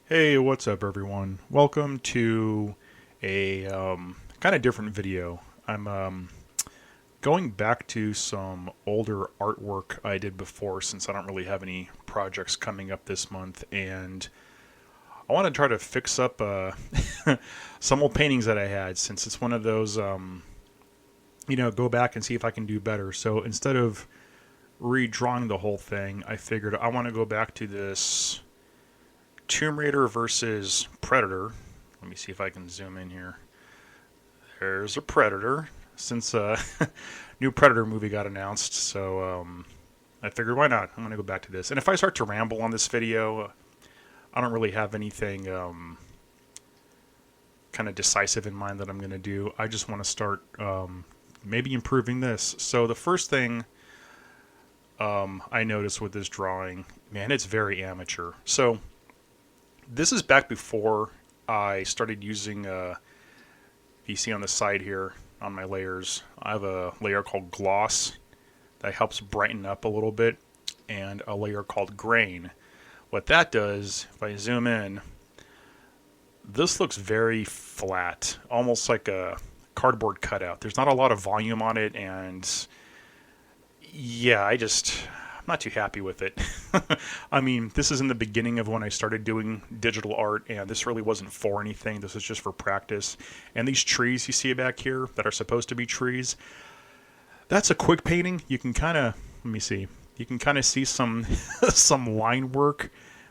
Hey, what's up, everyone? Welcome to a kind of different video. I'm going back to some older artwork I did before since I don't really have any projects coming up this month, and I want to try to fix up some old paintings that I had since it's one of those, go back and see if I can do better. So instead of redrawing the whole thing, I figured I want to go back to this Tomb Raider versus Predator. Let me see if I can zoom in here. There's a Predator, since a new Predator movie got announced, so I figured why not? I'm going to go back to this. And if I start to ramble on this video, I don't really have anything kind of decisive in mind that I'm going to do. I just want to start maybe improving this. So the first thing I noticed with this drawing, man, it's very amateur. So this is back before I started using, you see on the side here on my layers, I have a layer called gloss that helps brighten up a little bit, and a layer called grain. What that does, if I zoom in, this looks very flat, almost like a cardboard cutout. There's not a lot of volume on it, and yeah, I'm not too happy with it. I mean, this is in the beginning of when I started doing digital art, and this really wasn't for anything. This was just for practice. And these trees you see back here that are supposed to be trees, that's a quick painting. You can kind of, let me see, you can kind of see some some line work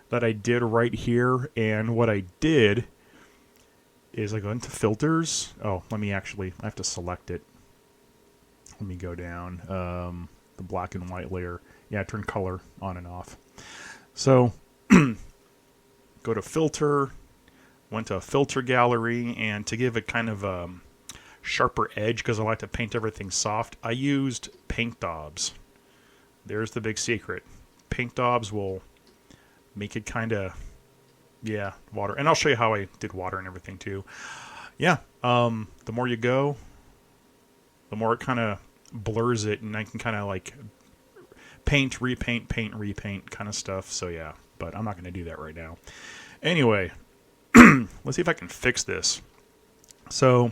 that I did right here. And what I did is I go into filters. Oh, I have to select it. Let me go down. The black and white layer. Yeah, turn color on and off. So, go to filter, went to filter gallery, and to give it kind of a sharper edge, because I like to paint everything soft, I used paint daubs. There's the big secret. Paint daubs will make it kind of, yeah, water. And I'll show you how I did water and everything too. Yeah, the more you go, the more it kind of blurs it, and I can kind of like paint, repaint kind of stuff. So yeah, but I'm not going to do that right now. Anyway, let's see if I can fix this. So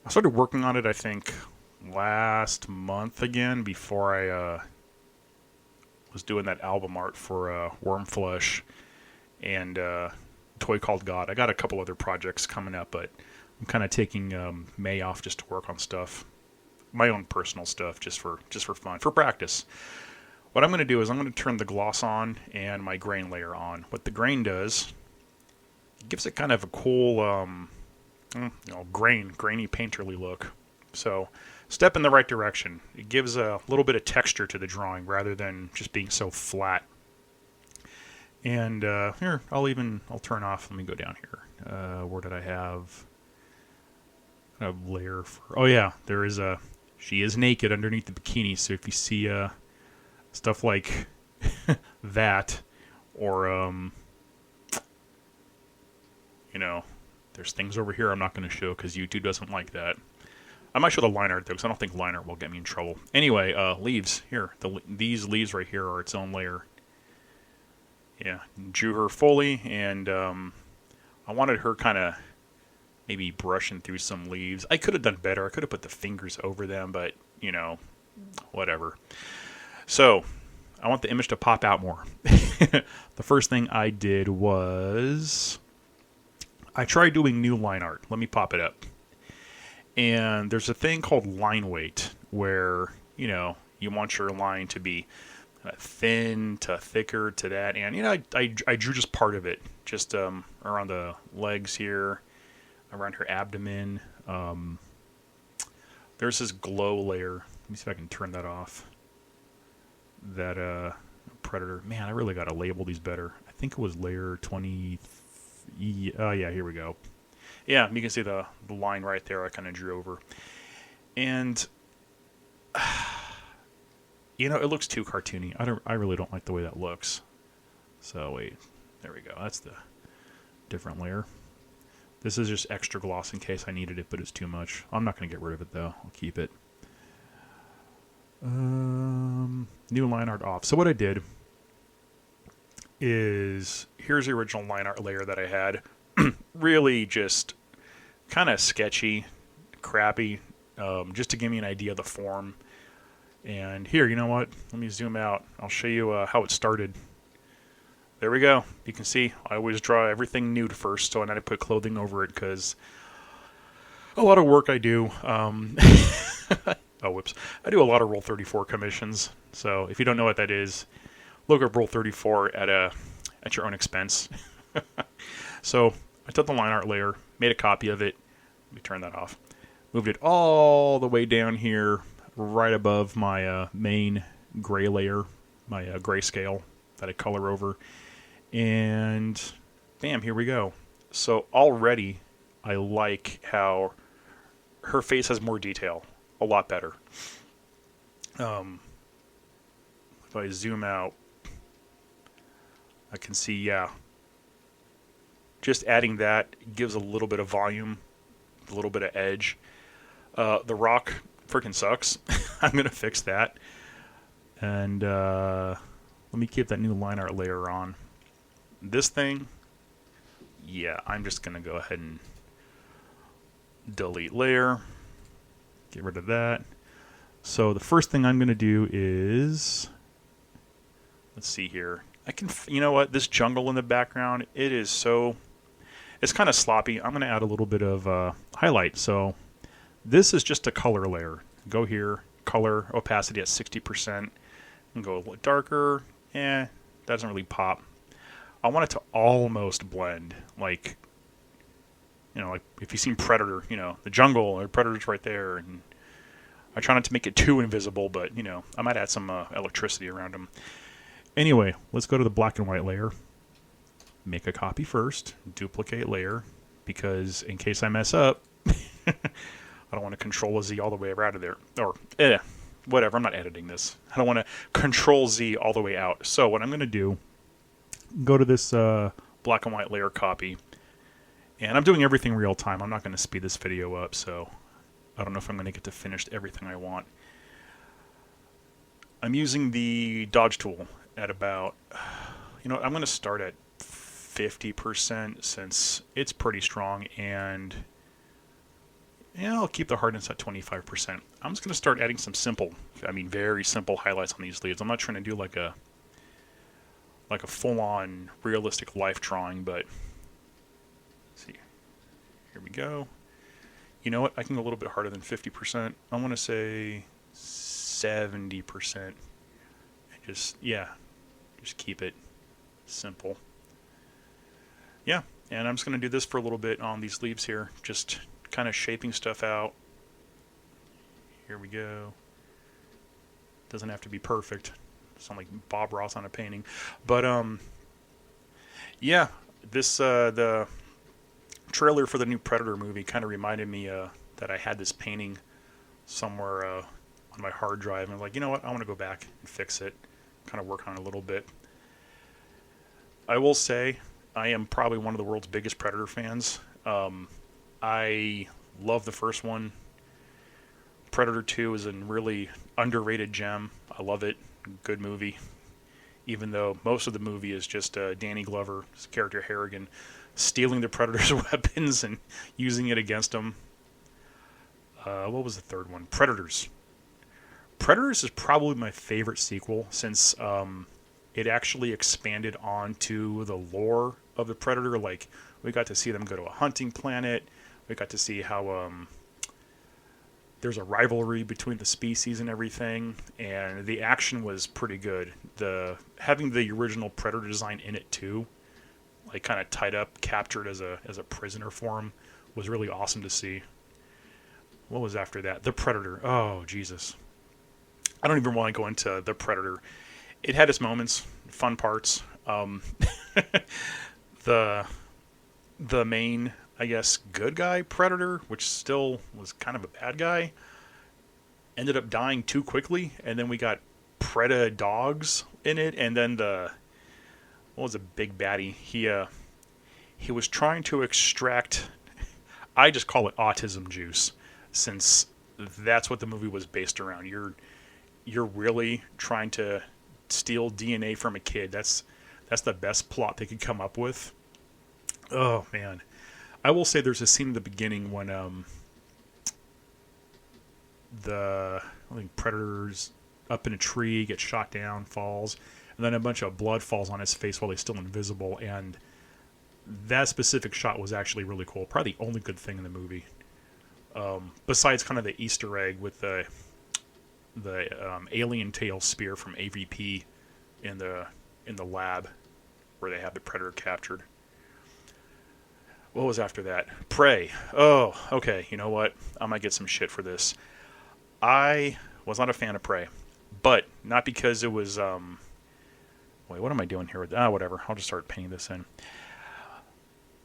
I started working on it, I think, last month again, before I was doing that album art for Wormflesh and Toy Called God. I got a couple other projects coming up, but I'm kind of taking May off just to work on stuff. My own personal stuff, just for fun, for practice. What I'm going to do is I'm going to turn the gloss on and my grain layer on. What the grain does, it gives it kind of a cool, grainy, painterly look. So, step in the right direction. It gives a little bit of texture to the drawing rather than just being so flat. And here, I'll turn off. Let me go down here. Where did I have a layer for? Oh yeah, there is a. She is naked underneath the bikini, so if you see stuff like that, or there's things over here I'm not going to show because YouTube doesn't like that. I might show the line art though, because I don't think line art will get me in trouble. Anyway, leaves here. These leaves right here are its own layer. Yeah, drew her fully, and I wanted her kind of maybe brushing through some leaves. I could have done better. I could have put the fingers over them, but, whatever. So, I want the image to pop out more. The first thing I did was I tried doing new line art. Let me pop it up. And there's a thing called line weight, where, you want your line to be thin to thicker to that. And, I drew just part of it, just around the legs here, around her abdomen. There's this glow layer. Let me see if I can turn that off. That Predator. Man, I really got to label these better. I think it was layer 20. Yeah, here we go. Yeah, you can see the line right there I kind of drew over. And it looks too cartoony. I really don't like the way that looks. So wait, there we go. That's the different layer. This is just extra gloss in case I needed it, but it's too much. I'm not going to get rid of it, though. I'll keep it. New line art off. So what I did is, here's the original line art layer that I had. Really just kind of sketchy, crappy, just to give me an idea of the form. And here, you know what? Let me zoom out. I'll show you how it started. There we go. You can see I always draw everything nude first, so I had to put clothing over it because a lot of work I do. Oh, whoops. I do a lot of Roll 34 commissions. So if you don't know what that is, look up Roll 34 at your own expense. So I took the line art layer, made a copy of it. Let me turn that off. Moved it all the way down here, right above my main gray layer, my grayscale that I color over. And bam, here we go. So already I like how her face has more detail, a lot better. If I zoom out, I can see, yeah, just adding that gives a little bit of volume, a little bit of edge. The rock freaking sucks. I'm going to fix that. And let me keep that new line art layer on. This thing, yeah, I'm just going to go ahead and delete layer. Get rid of that. So the first thing I'm going to do is, let's see here. You know what? This jungle in the background, it's kind of sloppy. I'm going to add a little bit of highlight. So this is just a color layer. Go here, color, opacity at 60%, and go a little darker. That doesn't really pop. I want it to almost blend, like, like if you've seen Predator, the jungle, or Predator's right there, and I try not to make it too invisible, but, I might add some electricity around them. Anyway, let's go to the black and white layer. Make a copy first, duplicate layer, because in case I mess up, I don't want to Control Z all the way out of there. Or, whatever, I'm not editing this. I don't want to Control Z all the way out. So what I'm going to do, go to this black and white layer copy, and I'm doing everything real time. I'm not going to speed this video up, so I don't know if I'm going to get to finish everything I want. I'm using the dodge tool at about, I'm going to start at 50% since it's pretty strong, and I'll keep the hardness at 25%. I'm just going to start adding some very simple highlights on these leaves. I'm not trying to do like a full-on realistic life drawing, but let's see. Here we go. You know what? I can go a little bit harder than 50%. I want to say 70%. And just keep it simple. Yeah, and I'm just going to do this for a little bit on these leaves here, just kind of shaping stuff out. Here we go. Doesn't have to be perfect. Sound like Bob Ross on a painting. But, yeah, this, the trailer for the new Predator movie kind of reminded me that I had this painting somewhere on my hard drive. And I was like, you know what? I want to go back and fix it, kind of work on it a little bit. I will say I am probably one of the world's biggest Predator fans. I love the first one. Predator 2 is a really underrated gem. I love it. Good movie. Even though most of the movie is just Danny Glover's character Harrigan stealing the Predator's weapons and using it against him. What was the third one? Predators. Predators is probably my favorite sequel since it actually expanded onto the lore of the Predator. Like, we got to see them go to a hunting planet. We got to see how there's a rivalry between the species and everything, and the action was pretty good. Having the original Predator design in it too, like kind of tied up, captured as a prisoner form, was really awesome to see. What was after that? The Predator. Oh, Jesus. I don't even want to go into the Predator. It had its moments, fun parts. The main, I guess, good guy Predator, which still was kind of a bad guy, ended up dying too quickly, and then we got Preda dogs in it, and then what was a big baddie? He was trying to extract, I just call it autism juice, since that's what the movie was based around. You're really trying to steal DNA from a kid. That's That's the best plot they could come up with. Oh man, I will say there's a scene in the beginning when I think Predator's up in a tree, gets shot down, falls, and then a bunch of blood falls on his face while he's still invisible. And that specific shot was actually really cool. Probably the only good thing in the movie, besides kind of the Easter egg with the alien tail spear from AVP in the lab where they have the Predator captured. What was after that? Prey. Oh, okay. You know what? I might get some shit for this. I was not a fan of Prey, but not because it was. Wait, what am I doing here? Whatever. I'll just start painting this in.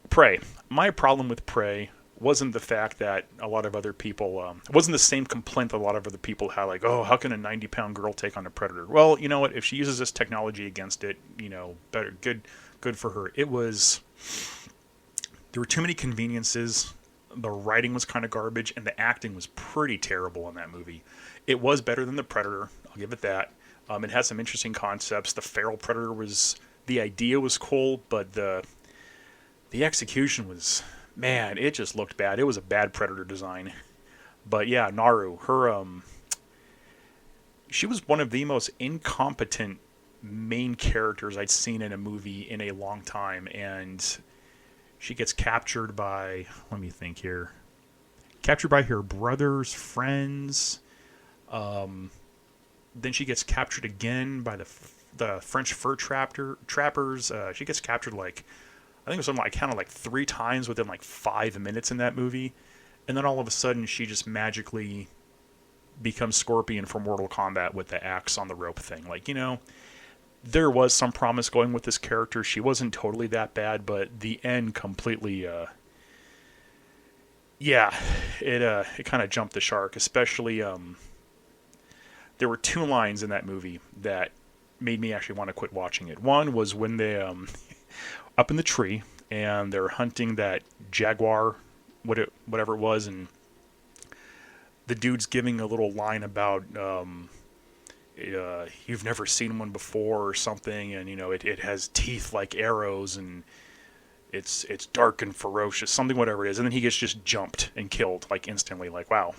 Prey. My problem with Prey wasn't the fact that a lot of other people. It wasn't the same complaint that a lot of other people had, like, oh, how can a 90-pound girl take on a Predator? Well, you know what? If she uses this technology against it, better. Good for her. It was. There were too many conveniences. The writing was kind of garbage, and the acting was pretty terrible in that movie. It was better than The Predator. I'll give it that. It had some interesting concepts. The feral Predator the idea was cool, but the execution was, man, it just looked bad. It was a bad Predator design. But yeah, Naru, she was one of the most incompetent main characters I'd seen in a movie in a long time, and she gets captured by, let me think here, captured by her brother's friends. Then she gets captured again by the French fur trappers. She gets captured I think it was something I counted 3 times within 5 minutes in that movie. And then all of a sudden she just magically becomes Scorpion from Mortal Kombat with the axe on the rope thing. There was some promise going with this character. She wasn't totally that bad, but the end completely, it kind of jumped the shark. Especially, there were 2 lines in that movie that made me actually want to quit watching it. One was when they, up in the tree, and they're hunting that jaguar, whatever it was, and the dude's giving a little line about, you've never seen one before or something, and it has teeth like arrows, and it's dark and ferocious, something, whatever it is, and then he gets just jumped and killed instantly. Wow,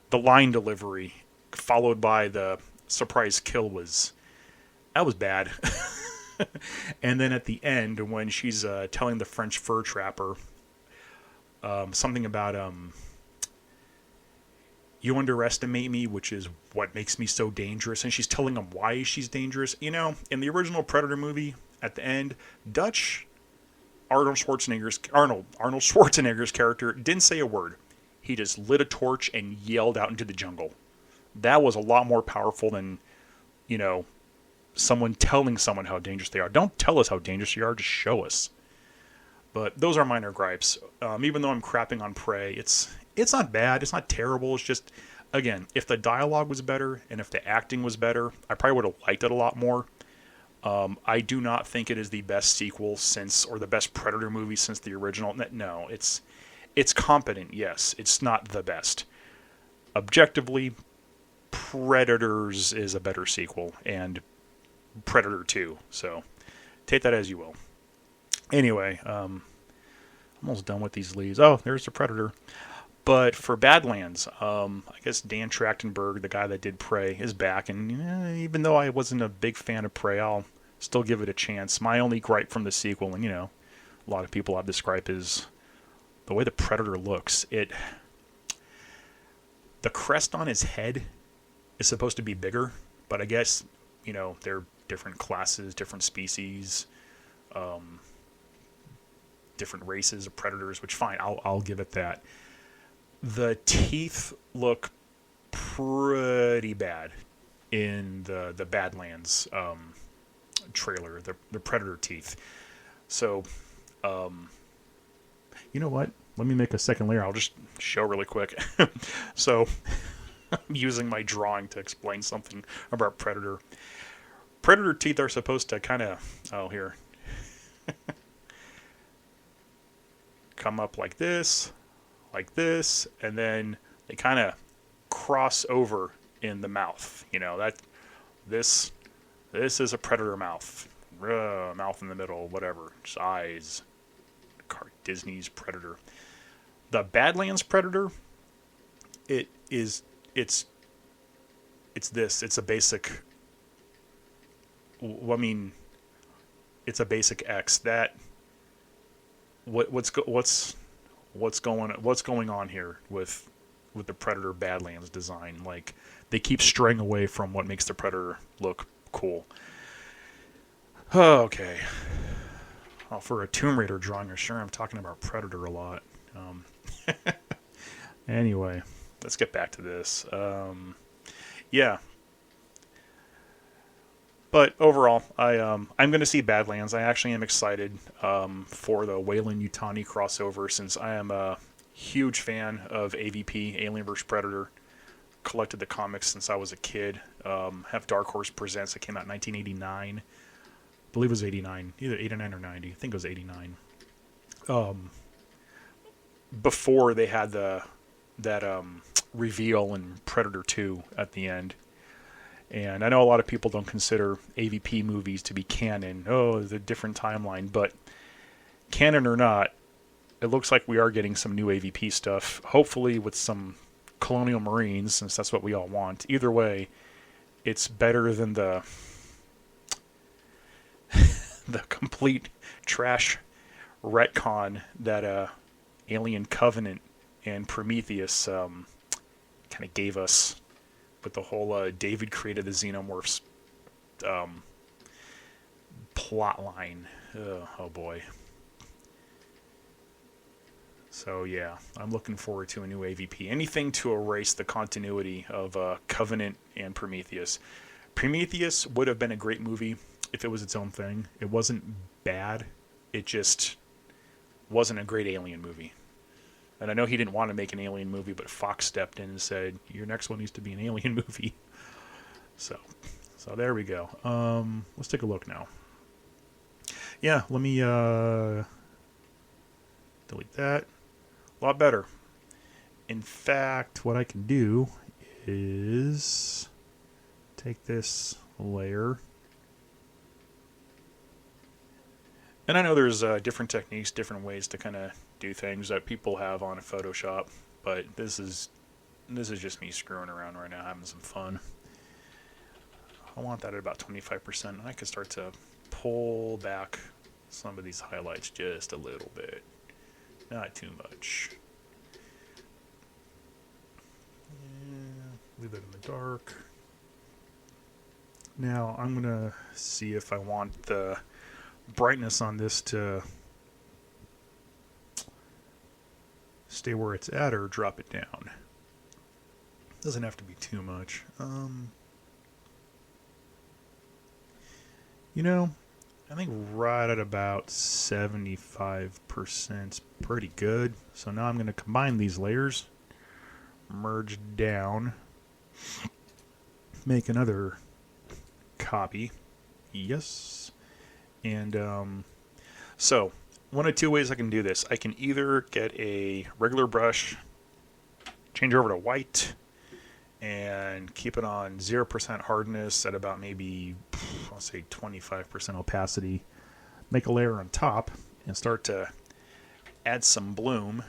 the line delivery followed by the surprise kill was bad. And then at the end, when she's telling the French fur trapper something about you underestimate me, which is what makes me so dangerous. And she's telling him why she's dangerous. In the original Predator movie, at the end, Arnold Schwarzenegger's character didn't say a word. He just lit a torch and yelled out into the jungle. That was a lot more powerful than, someone telling someone how dangerous they are. Don't tell us how dangerous you are, just show us. But those are minor gripes. Even though I'm crapping on Prey, it's not bad. It's not terrible. It's just, again, if the dialogue was better and if the acting was better, I probably would have liked it a lot more. I do not think it is the best sequel or the best Predator movie since the original. No, it's competent, yes. It's not the best. Objectively, Predators is a better sequel, and Predator 2. So, take that as you will. Anyway, almost done with these leads. Oh, there's the Predator. But for Badlands, I guess Dan Trachtenberg, the guy that did Prey, is back. And even though I wasn't a big fan of Prey, I'll still give it a chance. My only gripe from the sequel, and a lot of people have this gripe, is the way the Predator looks. The crest on his head is supposed to be bigger, but I guess, they're different classes, different species, different races of predators, which fine, I'll give it that. The teeth look pretty bad in the Badlands trailer, the predator teeth. So, you know what? Let me make a second layer. I'll just show really quick. So, I'm using my drawing to explain something about Predator. Predator teeth are supposed to kind of, here, come up like this, and then they kind of cross over in the mouth. This is a predator mouth. mouth in the middle, whatever, just eyes. Disney's Predator. The Badlands Predator, it is it's this. It's a basic. I mean, it's a basic X. That what's going on here with the Predator Badlands design? Like, they keep straying away from what makes the Predator look cool. Okay. Oh, for a Tomb Raider drawing, I'm sure I'm talking about Predator a lot. Anyway, let's get back to this. Yeah. But overall, I'm going to see Badlands. I actually am excited for the Weyland-Yutani crossover, since I am a huge fan of AVP, Alien vs. Predator. Collected the comics since I was a kid. Have Dark Horse Presents. It came out in 1989. I believe it was 89. Either 89 or 90. I think it was 89. Before they had that reveal in Predator 2 at the end. And I know a lot of people don't consider AVP movies to be canon. Oh, it's a different timeline. But canon or not, it looks like we are getting some new AVP stuff. Hopefully with some Colonial Marines, since that's what we all want. Either way, it's better than the complete trash retcon that Alien Covenant and Prometheus kind of gave us, with the whole David created the Xenomorphs plot line. Oh boy. So yeah, I'm looking forward to a new AVP. Anything to erase the continuity of Covenant and Prometheus. Prometheus would have been a great movie if it was its own thing. It wasn't bad. It just wasn't a great Alien movie. And I know he didn't want to make an Alien movie, but Fox stepped in and said, your next one needs to be an Alien movie. So there we go. Let's take a look now. Yeah, let me delete that. A lot better. In fact, what I can do is take this layer. And I know there's different techniques, different ways to kind of do things that people have on Photoshop, but this is just me screwing around right now, having some fun. I want that at about 25%, and I can start to pull back some of these highlights just a little bit. Not too much. Yeah, leave it in the dark. Now I'm going to see if I want the brightness on this to stay where it's at or drop it down. Doesn't have to be too much. You know, I think right at about 75% is pretty good. So now I'm going to combine these layers, merge down, make another copy. Yes. And so one of two ways I can do this. I can either get a regular brush, change over to white, and keep it on 0% hardness at about maybe, I'll say 25% opacity. Make a layer on top and start to add some bloom.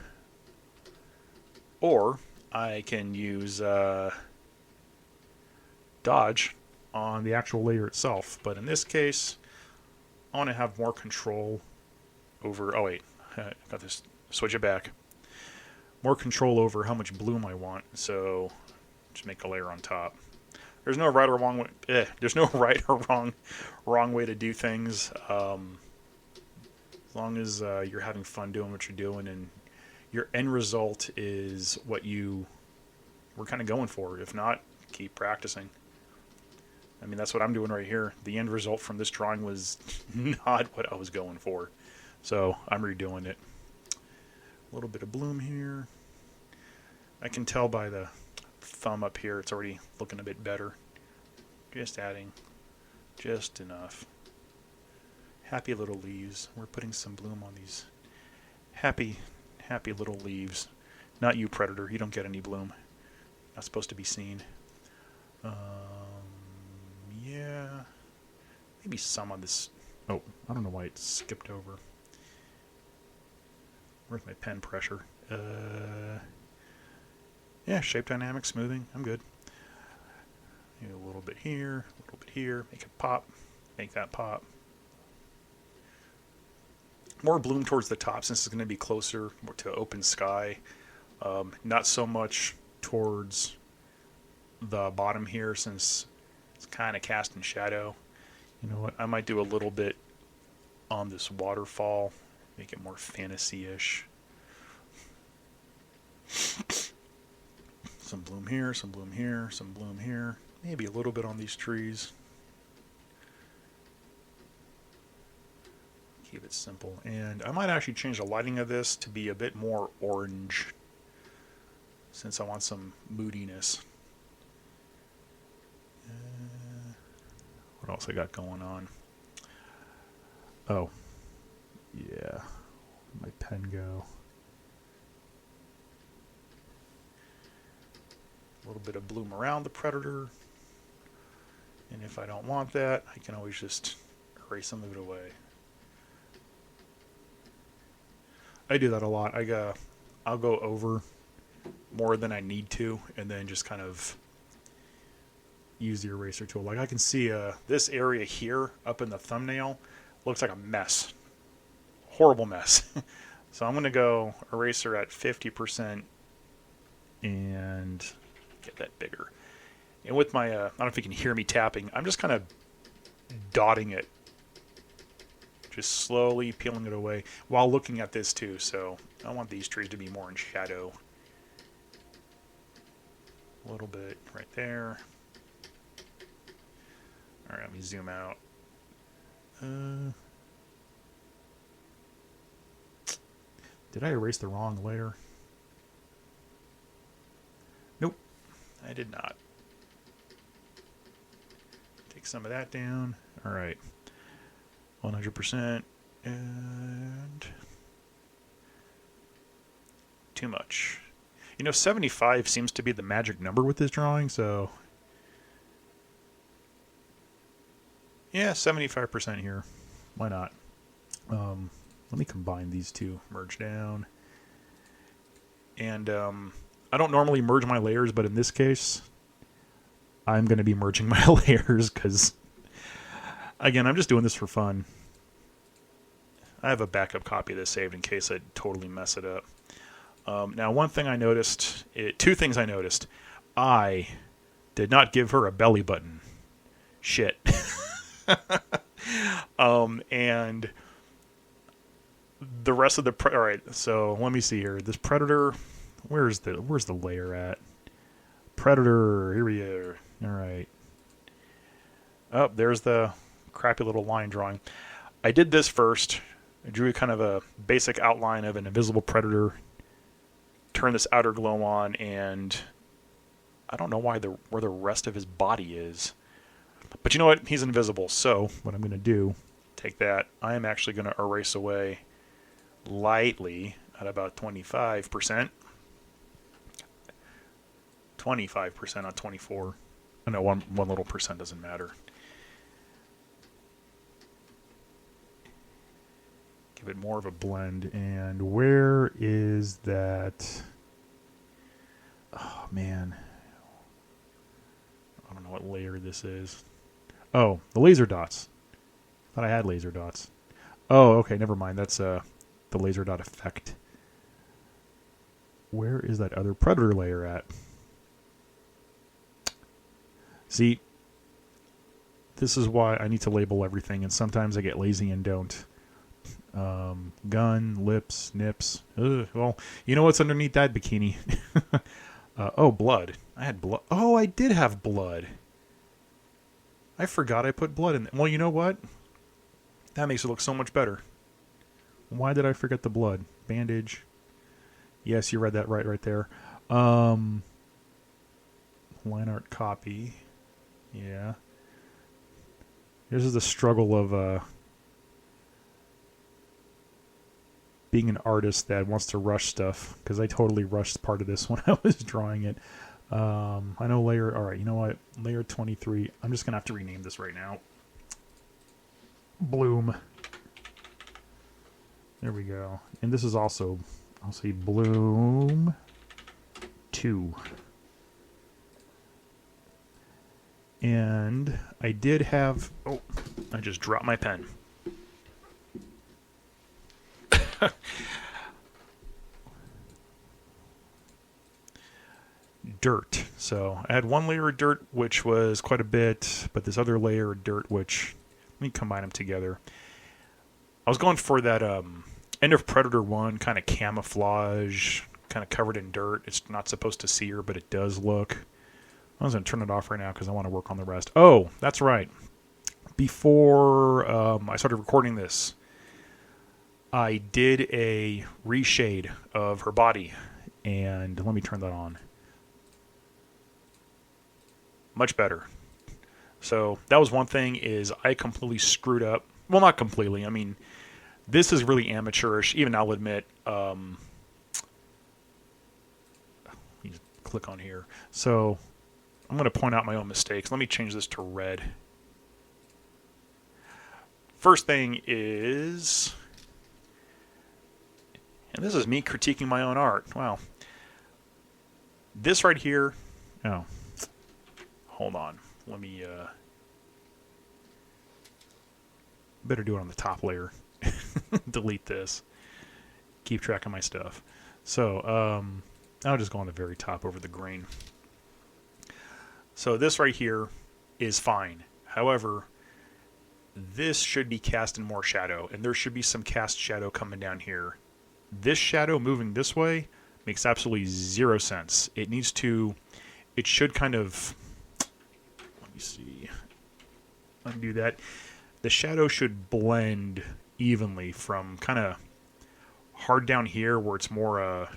Or I can use dodge on the actual layer itself. But in this case, I want to have more control over... Oh, wait. I got this. Switch it back. More control over how much bloom I want. So just make a layer on top. There's no right or wrong way. There's no right or wrong way to do things. As long as you're having fun doing what you're doing, and your end result is what you were kind of going for. If not, keep practicing. I mean, that's what I'm doing right here. The end result from this drawing was not what I was going for. So I'm redoing it. A little bit of bloom here. I can tell by the thumb up here it's already looking a bit better. Just adding just enough. Happy little leaves. We're putting some bloom on these happy little leaves. Not you, Predator. You don't get any bloom. Not supposed to be seen. Yeah. Maybe some on this Oh, I don't know why it skipped over. Where's my pen pressure? Yeah, shape dynamic, smoothing. I'm good. Maybe a little bit here, a little bit here. Make it pop. Make that pop. More bloom towards the top since it's going to be closer to open sky. Not so much towards the bottom here since it's kind of cast in shadow. You know what? I might do a little bit on this waterfall. Make it more fantasy-ish. Some bloom here, some bloom here, some bloom here. Maybe a little bit on these trees. Keep it simple. And I might actually change the lighting of this to be a bit more orange since I want some moodiness. What else I got going on? Oh, yeah. Where'd my pen go? A little bit of bloom around the predator. And if I don't want that, I can always just erase some of it away. I do that a lot. I'll go over more than I need to, and then just kind of use the eraser tool. Like I can see this area here up in the thumbnail looks like a mess. Horrible mess. So I'm going to go eraser at 50% and get that bigger. And with my, I don't know if you can hear me tapping, I'm just kind of dotting it. Just slowly peeling it away while looking at this too. So I want these trees to be more in shadow. A little bit right there. All right, let me zoom out. Did I erase the wrong layer? Nope, I did not. Take some of that down. All right. 100%, and too much. You know, 75 seems to be the magic number with this drawing, so yeah, 75% here. Why not? Let me combine these two, merge down. And I don't normally merge my layers, but in this case, I'm going to be merging my layers because, again, I'm just doing this for fun. I have a backup copy of this saved in case I totally mess it up. Now, one thing I noticed, two things I noticed. I did not give her a belly button. Shit. And the rest of the all right. So let me see here. This predator, where's the layer at? Predator. Here we are. All right. Oh, there's the crappy little line drawing. I did this first. I drew kind of a basic outline of an invisible predator. Turn this outer glow on, and I don't know where the rest of his body is. But you know what? He's invisible. So what I'm going to do, take that. I am actually going to erase away lightly at about 25%. 25% on 24. I know one little percent doesn't matter. Give it more of a blend. And where is that? Oh, man. I don't know what layer this is. Oh, the laser dots. Thought I had laser dots. Oh, okay, never mind. That's the laser dot effect. Where is that other predator layer at? See, this is why I need to label everything, and sometimes I get lazy and don't. Gun, lips, nips. Ugh, well, you know what's underneath that bikini? Oh, blood. I had blood. Oh, I did have blood. I forgot I put blood in there. Well, you know what? That makes it look so much better. Why did I forget the blood? Bandage. Yes, you read that right there. Line art copy. Yeah. This is the struggle of being an artist that wants to rush stuff, because I totally rushed part of this when I was drawing it. I know layer... Alright, you know what? Layer 23. I'm just going to have to rename this right now. bloom. There we go. And this is also, I'll say bloom 2. And I did have, oh, I just dropped my pen. Dirt. So I had one layer of dirt, which was quite a bit, but this other layer of dirt, which, let me combine them together. I was going for that End of Predator 1 kind of camouflage, kind of covered in dirt. It's not supposed to see her, but it does look. I was going to turn it off right now because I want to work on the rest. Oh, that's right. Before I started recording this, I did a reshade of her body. And let me turn that on. Much better. So that was one thing, is I completely screwed up. Well, not completely. I mean, this is really amateurish. Even I'll admit. Let me just click on here. So I'm going to point out my own mistakes. Let me change this to red. First thing is, and this is me critiquing my own art. Wow. This right here. Oh. Hold on. Let me, better do it on the top layer. Delete this. Keep track of my stuff. So, I'll just go on the very top over the grain. So this right here is fine. However, this should be cast in more shadow, and there should be some cast shadow coming down here. This shadow moving this way makes absolutely zero sense. It needs to, it should kind of, let me see, undo that. The shadow should blend evenly from kind of hard down here where it's more,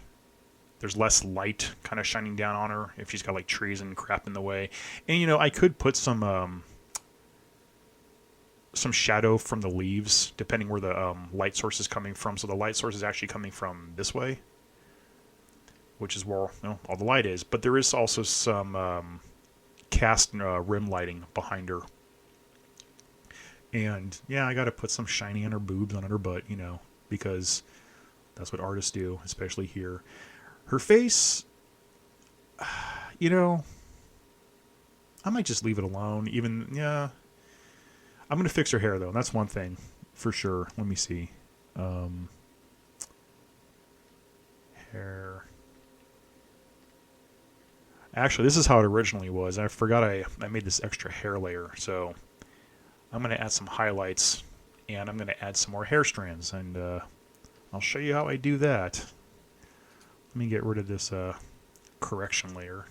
there's less light kind of shining down on her if she's got like trees and crap in the way. And you know, I could put some shadow from the leaves depending where the light source is coming from. So the light source is actually coming from this way, which is where, you know, all the light is. But there is also some cast rim lighting behind her. And yeah, I got to put some shiny on her boobs, on her butt, you know, because that's what artists do, especially here. Her face, you know, I might just leave it alone. Even, yeah, I'm going to fix her hair, though. That's one thing for sure. Let me see. Hair. Actually, this is how it originally was. I forgot I made this extra hair layer. So I'm going to add some highlights, and I'm going to add some more hair strands. And I'll show you how I do that. Let me get rid of this correction layer.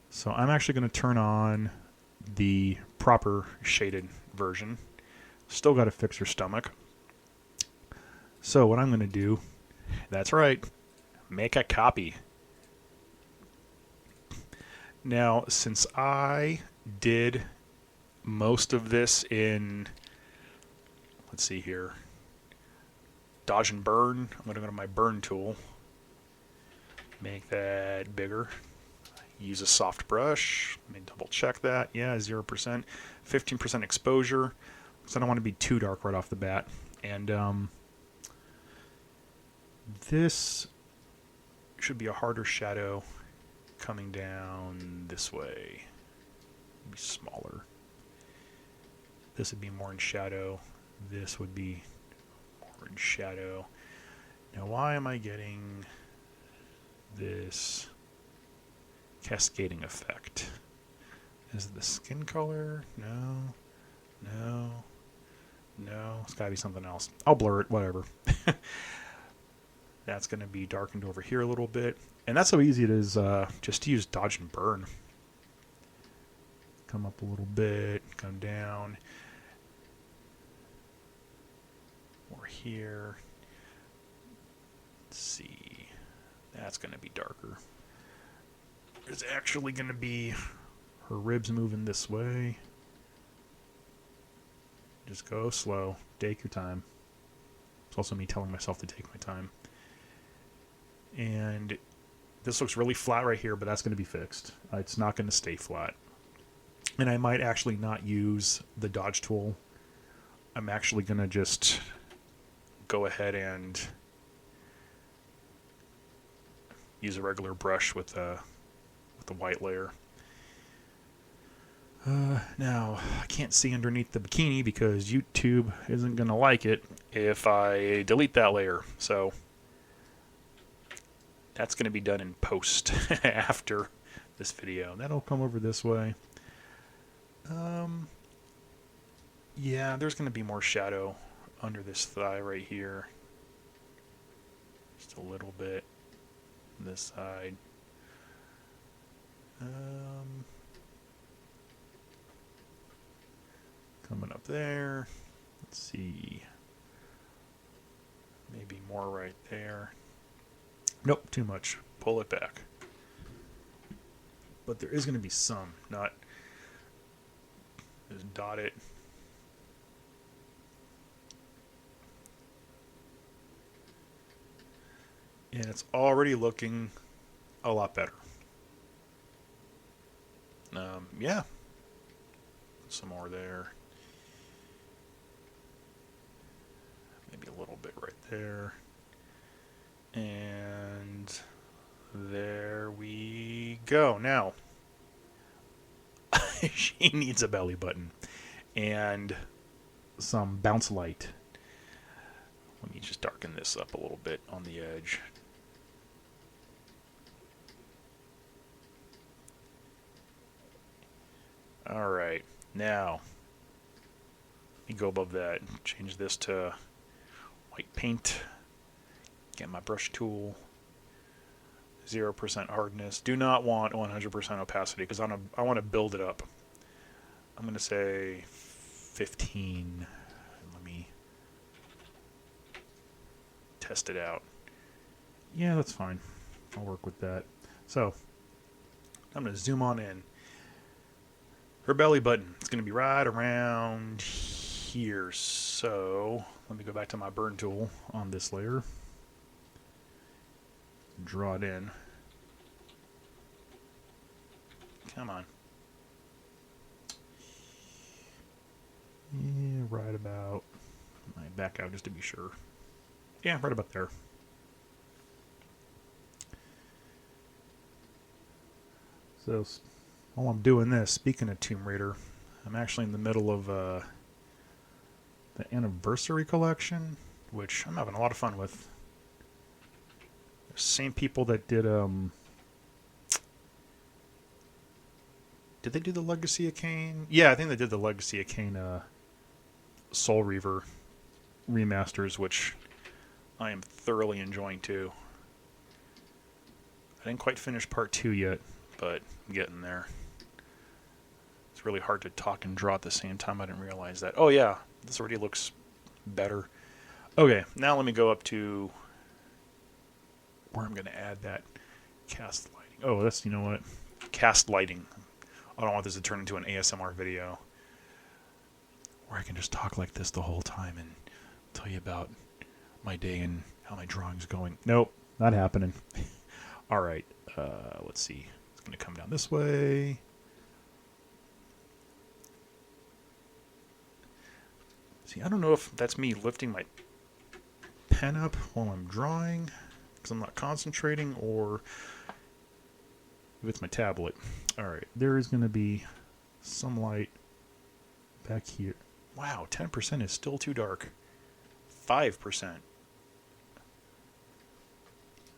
So I'm actually going to turn on the proper shaded version. Still got to fix her stomach. So what I'm going to do, that's right, make a copy. Now, since I did most of this in, let's see here, dodge and burn, I'm going to go to my burn tool, make that bigger. Use a soft brush. Let me double check that. Yeah, 0%. 15% exposure. So I don't want to be too dark right off the bat. And this should be a harder shadow coming down this way. Be smaller. This would be more in shadow. This would be more in shadow. Now, why am I getting this cascading effect? Is it the skin color? No. It's gotta be something else. I'll blur it, whatever. That's gonna be darkened over here a little bit. And that's how easy it is just to use dodge and burn. Come up a little bit, come down. Or here. Let's see. That's gonna be darker. There's actually going to be her ribs moving this way. Just go slow. Take your time. It's also me telling myself to take my time. And this looks really flat right here, but that's going to be fixed. It's not going to stay flat. And I might actually not use the dodge tool I'm actually going to just go ahead and use a regular brush with the white layer. Now, I can't see underneath the bikini because YouTube isn't going to like it if I delete that layer. So that's going to be done in post after this video. That'll come over this way. Yeah, there's going to be more shadow under this thigh right here. Just a little bit. This side. Coming up there. Let's see. Maybe more right there. Nope, too much. Pull it back. But there is going to be some, not just dot it. And it's already looking a lot better. Yeah. Some more there. Maybe a little bit right there. And there we go. Now, she needs a belly button and some bounce light. Let me just darken this up a little bit on the edge. Alright, now, let me go above that, change this to white paint, get my brush tool, 0% hardness. Do not want 100% opacity because I want to build it up. I'm going to say 15. Let me test it out. Yeah, that's fine. I'll work with that. So, I'm going to zoom on in. Her belly button, it's going to be right around here. So, let me go back to my burn tool on this layer. Draw it in. Come on. Yeah, right about. I back out just to be sure. Yeah, right about there. So, while I'm doing this, speaking of Tomb Raider, I'm actually in the middle of the Anniversary Collection, which I'm having a lot of fun with. The same people that did they do the Legacy of Kain? Yeah, I think they did the Legacy of Kain Soul Reaver remasters, which I am thoroughly enjoying too. I didn't quite finish part 2 yet, but I'm getting there. It's really hard to talk and draw at the same time. I didn't realize that. Oh yeah, this already looks better. Okay, now let me go up to where I'm going to add that cast lighting. Oh, that's, you know what? Cast lighting. I don't want this to turn into an ASMR video where I can just talk like this the whole time and tell you about my day and how my drawing's going. Nope, not happening. All right, let's see. It's going to come down this way. See, I don't know if that's me lifting my pen up while I'm drawing because I'm not concentrating, or with my tablet. Alright, there is going to be some light back here. Wow, 10% is still too dark. 5%.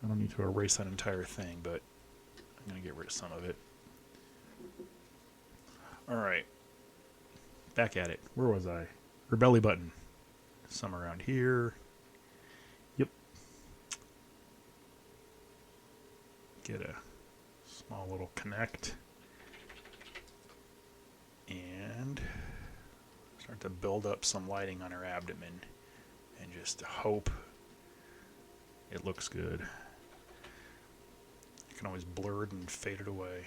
I don't need to erase that entire thing, but I'm going to get rid of some of it. Alright. Back at it. Where was I? Her belly button. Some around here. Yep. Get a small little connect. And start to build up some lighting on her abdomen. And just hope it looks good. You can always blur it and fade it away.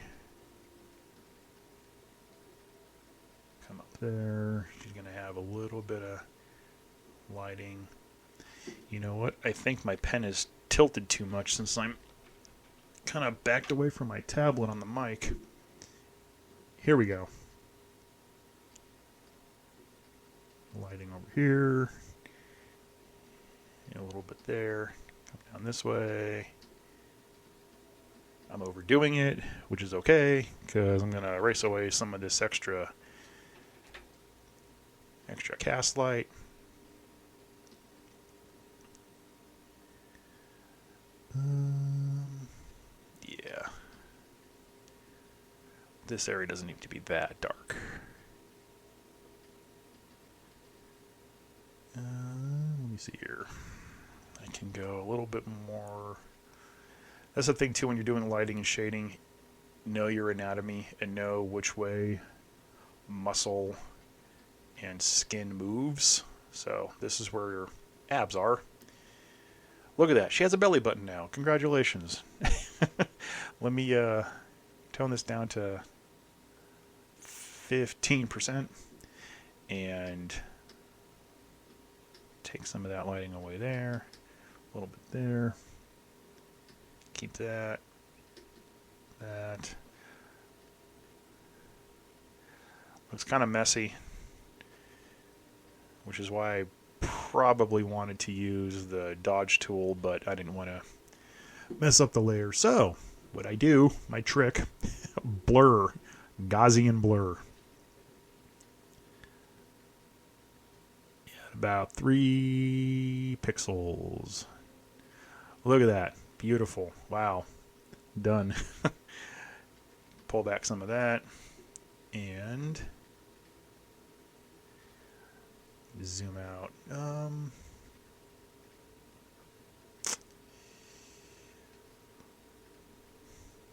Come up there. She's going to have a little bit of lighting. You know what? I think my pen is tilted too much since I'm kind of backed away from my tablet on the mic. Here we go. lighting over here. And a little bit there. Come down this way. I'm overdoing it, which is okay, because I'm going to erase away some of this extra cast light. Yeah. This area doesn't need to be that dark. Let me see here. I can go a little bit more. That's the thing too when you're doing lighting and shading. Know your anatomy and know which way muscle and skin moves. So this is where your abs are. Look at that. She has a belly button now. Congratulations. Let me tone this down to 15% and take some of that lighting away there. A little bit there. Keep that. That. Looks kind of messy, which is why I probably wanted to use the dodge tool, but I didn't want to mess up the layer. So, what I do, my trick, blur, Gaussian blur. At about 3 pixels. Look at that. Beautiful. Wow. Done. Pull back some of that. And zoom out.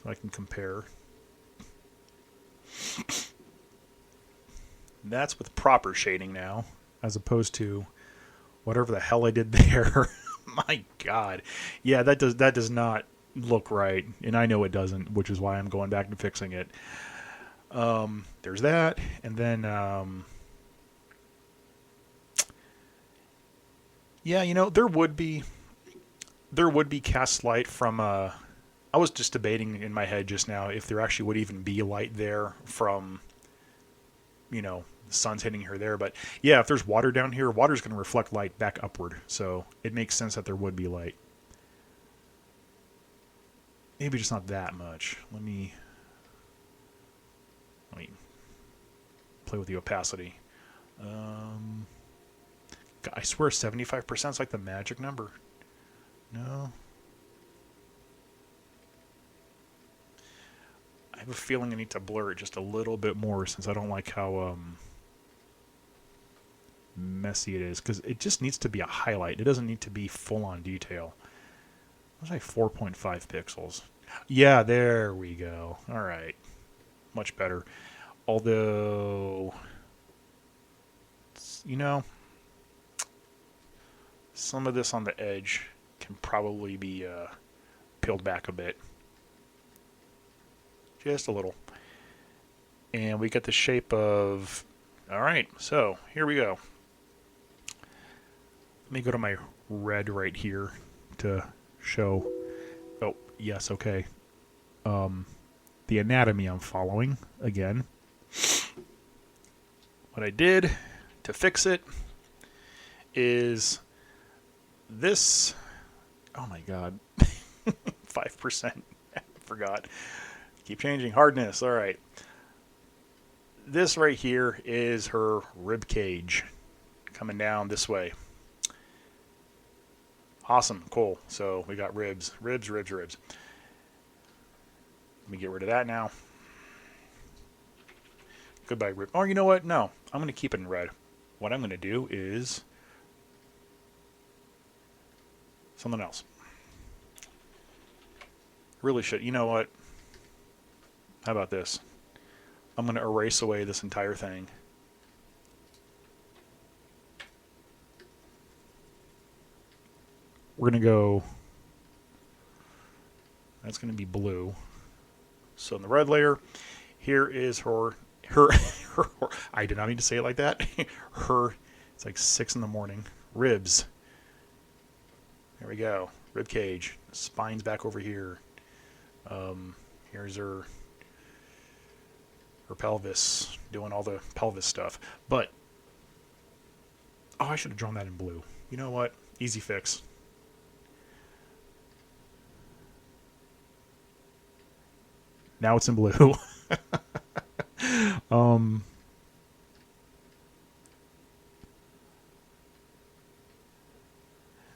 So I can compare. That's with proper shading now, as opposed to whatever the hell I did there. My God. Yeah, that does not look right, and I know it doesn't, which is why I'm going back and fixing it. There's that, and then yeah, you know, there would be cast light from I was just debating in my head just now if there actually would even be light there from, you know, the sun's hitting her there. But yeah, if there's water down here, water's going to reflect light back upward. So it makes sense that there would be light. Maybe just not that much. Let me play with the opacity. I swear 75% is like the magic number. No. I have a feeling I need to blur it just a little bit more since I don't like how messy it is. Because it just needs to be a highlight. It doesn't need to be full-on detail. Let's say 4.5 pixels. Yeah, there we go. All right. Much better. Although, you know, some of this on the edge can probably be peeled back a bit. Just a little. And we get the shape of... Alright, so here we go. Let me go to my red right here to show... Oh, yes, okay. The anatomy I'm following, again. What I did to fix it is this... Oh my god. 5%. I forgot. Keep changing. Hardness. All right. This right here is her rib cage coming down this way. Awesome. Cool. So we got ribs. Ribs. Let me get rid of that now. Goodbye, rib. Oh, you know what? No. I'm going to keep it in red. What I'm going to do is something else. Really should. You know what? How about this? I'm going to erase away this entire thing. We're going to go... That's going to be blue. So in the red layer, here is her I did not mean to say it like that. It's like 6 in the morning. Ribs. There we go. Rib cage. Spine's back over here. Here's her pelvis, doing all the pelvis stuff. But Oh, I should have drawn that in blue. You know what? Easy fix. Now it's in blue. um,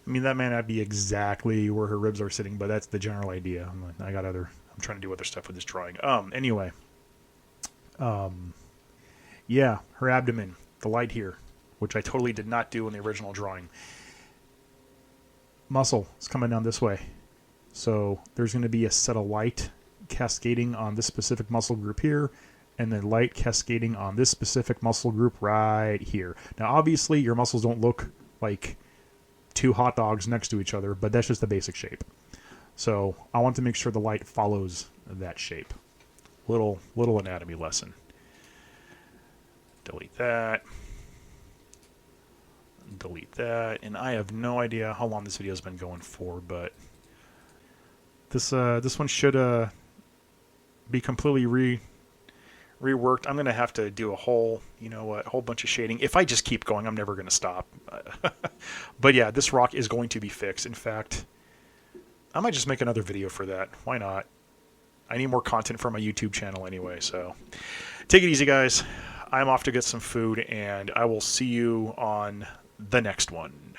I mean, that may not be exactly where her ribs are sitting, but that's the general idea. I'm trying to do other stuff with this drawing. Anyway. Yeah, her abdomen, the light here, which I totally did not do in the original drawing. Muscle is coming down this way. So there's going to be a set of light cascading on this specific muscle group here, and then light cascading on this specific muscle group right here. Now, obviously, your muscles don't look like two hot dogs next to each other, but that's just the basic shape. So I want to make sure the light follows that shape. Little anatomy lesson. Delete that. Delete that. And I have no idea how long this video has been going for, but this one should be completely reworked. I'm going to have to do a whole bunch of shading. If I just keep going, I'm never going to stop. But yeah, this rock is going to be fixed. In fact, I might just make another video for that. Why not? I need more content for my YouTube channel anyway, so take it easy, guys. I'm off to get some food, and I will see you on the next one.